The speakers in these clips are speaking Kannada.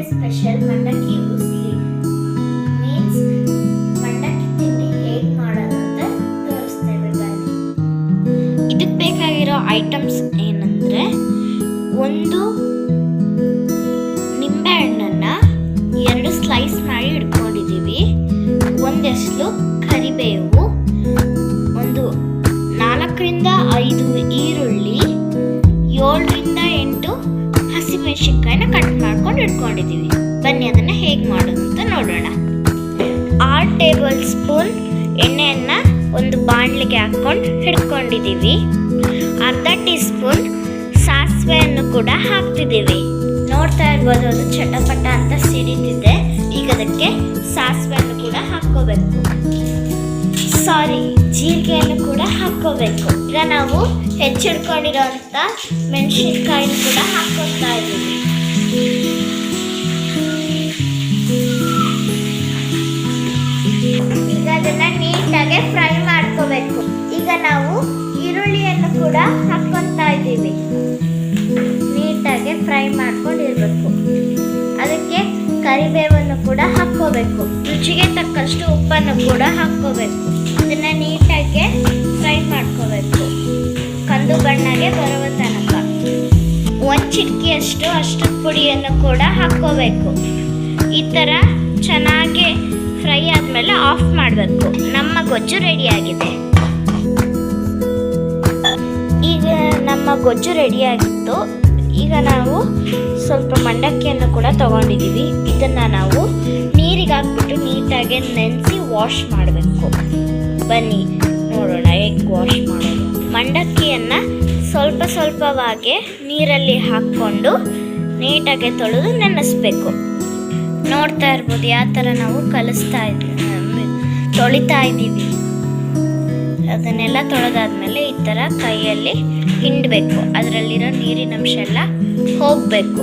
ದಾವಣಗೆರೆ ಸ್ಪೆಷಲ್ ಮಂಡಕ್ಕಿ ಉಸ್ಲಿ ಮೀನ್ಸ್ ಮಂಡಕ್ಕಿ ತಿಂಡಿ ಹೇಗೆ ಮಾಡೋದು ಅಂತ ತೋರಿಸ್ತೇವೆ ಬನ್ನಿ. ಇದಕ್ಕೆ ಬೇಕಾಗಿರೋ ಐಟಮ್ಸ್ ಏನಂದ್ರೆ, ಒಂದು ನಿಂಬೆಹಣ್ಣನ್ನ 2 ಸ್ಲೈಸ್ ಮಾಡಿ ಇಟ್ಕೊಂಡಿದ್ದೀವಿ, ಒಂದೆಸಲು ಕರಿಬೇವು, ಒಂದು 4ರಿಂದ 5 ಈರುಳ್ಳಿ, 7ರಿಂದ 8 ಹಸಿಮೆಣಸಿನ್ಕಾಯಿನ ಕಟ್ ಮಾಡ್ಕೊಂಡು ಇಟ್ಕೊಂಡಿದ್ದೀವಿ. ಬನ್ನಿ ಅದನ್ನ ಹೇಗೆ ಮಾಡೋದು ಅಂತ ನೋಡೋಣ. 6 ಟೇಬಲ್ ಸ್ಪೂನ್ ಎಣ್ಣೆಯನ್ನ ಒಂದು ಬಾಣಲಿಗೆ ಹಾಕೊಂಡು ಹಿಡ್ಕೊಂಡಿದ್ದೀವಿ. ಅರ್ಧ ಟೀ ಸ್ಪೂನ್ ಸಾಸಿವೆಯನ್ನು ಕೂಡ ಹಾಕ್ತಿದ್ದೀವಿ. ನೋಡ್ತಾ ಇರ್ಬೋದು, ಅದು ಚಟಪಟ ಅಂತ ಸಿಡಿತಿದೆ. ಈಗ ಅದಕ್ಕೆ ಸಾಸಿವೆಯನ್ನು ಕೂಡ ಹಾಕೋಬೇಕು, ಜೀರಿಗೆಯನ್ನು ಕೂಡ ಹಾಕೋಬೇಕು. ಈಗ ನಾವು ಹೆಚ್ಚಿಡ್ಕೊಂಡಿರೋಂಥ ಮೆಣಸಿನ್ಕಾಯಿನ ಕೂಡ ಹಾಕೋತಾ ಇದ್ದೀವಿ. ಈಗ ಅದನ್ನ ನೀಟಾಗಿ ಫ್ರೈ ಮಾಡ್ಕೋಬೇಕು. ಈಗ ನಾವು ಈರುಳ್ಳಿಯನ್ನು ಕೂಡ ಹಾಕ್ಕೊತಾ ಇದ್ದೀವಿ. ನೀಟಾಗಿ ಫ್ರೈ ಮಾಡ್ಕೊಂಡಿರ್ಬೇಕು. ಅದಕ್ಕೆ ಕರಿಬೇವನ್ನು ಕೂಡ ಹಾಕೋಬೇಕು. ರುಚಿಗೆ ತಕ್ಕಷ್ಟು ಉಪ್ಪನ್ನು ಕೂಡ ಹಾಕೋಬೇಕು. ಇದನ್ನ ನೀಟಾಗಿ ಫ್ರೈ ಮಾಡ್ಕೋಬೇಕು, ಕಂದು ಬಣ್ಣಗೆ ಬರುವ ತನಕ. 1 ಚಿಟಿಕೆಯಷ್ಟು ಅರಿಶಿನ ಪುಡಿಯನ್ನು ಕೂಡ ಹಾಕೋಬೇಕು. ಈ ಥರ ಚೆನ್ನಾಗಿ ಫ್ರೈ ಆದಮೇಲೆ ಆಫ್ ಮಾಡಬೇಕು. ನಮ್ಮ ಗೊಜ್ಜು ರೆಡಿಯಾಗಿದೆ. ಈಗ ನಮ್ಮ ಗೊಜ್ಜು ರೆಡಿಯಾಗಿತ್ತು. ಈಗ ನಾವು ಸ್ವಲ್ಪ ಮಂಡಕ್ಕಿಯನ್ನು ಕೂಡ ತಗೊಂಡಿದ್ದೀವಿ. ಇದನ್ನು ನಾವು ನೀರಿಗೆ ಹಾಕ್ಬಿಟ್ಟು ನೀಟಾಗಿ ನೆನೆಸಿ ವಾಶ್ ಮಾಡಬೇಕು. ಬನ್ನಿ ನೋಡೋಣ ಹೇಗೆ ವಾಶ್ ಮಾಡೋದು. ಮಂಡಕ್ಕಿಯನ್ನು ಸ್ವಲ್ಪವಾಗಿ ನೀರಲ್ಲಿ ಹಾಕ್ಕೊಂಡು ನೀಟಾಗಿ ತೊಳೆದು ನೆನೆಸ್ಬೇಕು. ನೋಡ್ತಾ ಇರ್ಬೋದು ಯಾವ ಥರ ನಾವು ತೊಳಿತಾ ಇದ್ದೀವಿ. ಅದನ್ನೆಲ್ಲ ತೊಳೆದಾದ್ಮೇಲೆ ಈ ಥರ ಕೈಯಲ್ಲಿ ಹಿಂಡಬೇಕು. ಅದರಲ್ಲಿರೋ ನೀರಿನ ಅಂಶ ಎಲ್ಲ ಹೋಗಬೇಕು.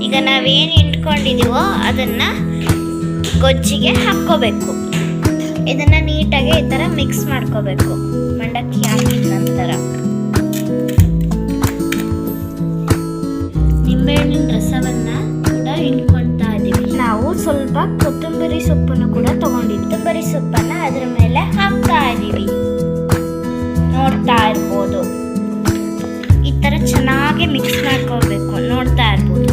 ಈಗ ನಾವೇನು ಹಿಂಡ್ಕೊಂಡಿದ್ದೀವೋ ಅದನ್ನು ಗೊಜ್ಜಿಗೆ ಹಾಕ್ಕೋಬೇಕು. ಇದನ್ನು ನೀಟಾಗಿ ಈ ಥರ ಮಿಕ್ಸ್ ಮಾಡ್ಕೋಬೇಕು. ಮಂಡಕ್ಕಿ ಹಾಕಿದ ನಂತರ ನಿಂಬೆಹಣ್ಣಿನ ರಸವನ್ನು ಕೂಡ ಹಿಂಡ್ಕೊಳ್ತಾ ಇದ್ದೀವಿ. ನಾವು ಸ್ವಲ್ಪ ಕೊತ್ತಂಬರಿ ಸೊಪ್ಪನ್ನು ಕೂಡ ತಗೊಂಡಿದ್ದೀವಿ. ಕೊತ್ತಂಬರಿ ಸೊಪ್ಪನ್ನು ಅದರ ಮೇಲೆ ಹಾಕ್ತಾ ಇದ್ದೀವಿ. ನೋಡ್ತಾ ಇರ್ಬೋದು, ಈ ಥರ ಚೆನ್ನಾಗಿ ಮಿಕ್ಸ್ ಮಾಡ್ಕೋಬೇಕು. ನೋಡ್ತಾ ಇರ್ಬೋದು.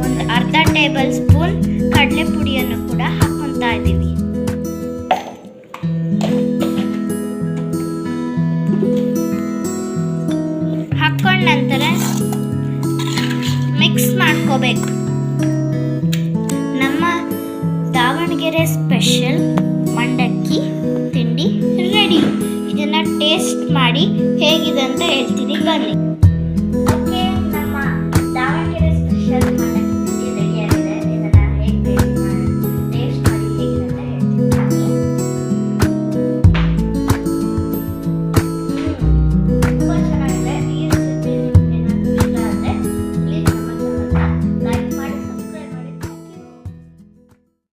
ಒಂದು ಅರ್ಧ ಟೇಬಲ್ ಸ್ಪೂನ್ ಕಡಲೆ ಪುಡಿಯನ್ನು ಕೂಡ ಹಾಕ್ಕೊತಾ ಇದ್ದೀವಿ. ಹಾಕೊಂಡ ನಂತರ ಮಿಕ್ಸ್ ಮಾಡ್ಕೋಬೇಕು. ನಮ್ಮ ದಾವಣಗೆರೆ ಸ್ಪೆಷಲ್ ಮಂಡಕ್ಕಿ ತಿಂಡಿ ರೆಡಿ. ಇದನ್ನ ಟೇಸ್ಟ್ ಮಾಡಿ ಹೇಗಿದೆ ಅಂತ ಹೇಳ್ತೀನಿ ಬನ್ನಿ.